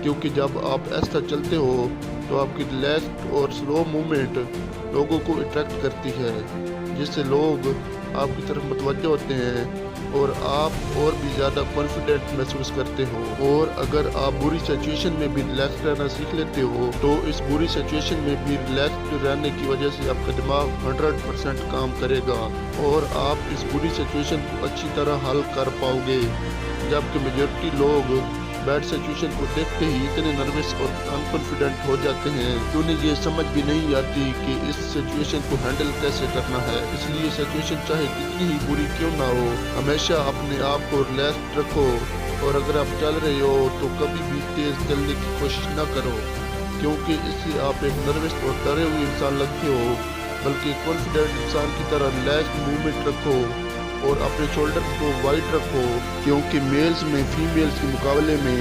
क्योंकि जब आप ऐसा चलते हो तो आपकी रिलैक्स और स्लो मूवमेंट लोगों को अट्रैक्ट करती है, जिससे लोग आपकी तरफ मुतवज्जो होते हैं और आप और भी ज़्यादा कॉन्फिडेंट महसूस करते हो। और अगर आप बुरी सिचुएशन में भी रिलैक्स रहना सीख लेते हो तो इस बुरी सिचुएशन में भी रिलैक्स रहने की वजह से आपका दिमाग 100% काम करेगा और आप इस बुरी सिचुएशन को अच्छी तरह हल कर पाओगे। जबकि मेजॉरिटी लोग बैड सिचुएशन को देखते ही इतने नर्वस और अनकॉन्फिडेंट हो जाते हैं कि उन्हें ये समझ भी नहीं आती कि इस सिचुएशन को हैंडल कैसे करना है। इसलिए सिचुएशन चाहे कितनी ही बुरी क्यों ना हो, हमेशा अपने आप को रिलैक्स रखो और अगर आप चल रहे हो तो कभी भी तेज चलने की कोशिश ना करो, क्योंकि इससे आप एक नर्वस और डरे हुए इंसान लगते हो। बल्कि कॉन्फिडेंट इंसान की तरह रिलैक्स मूवमेंट रखो और अपने शोल्डर्स को वाइड रखो, क्योंकि मेल्स में फीमेल्स के मुकाबले में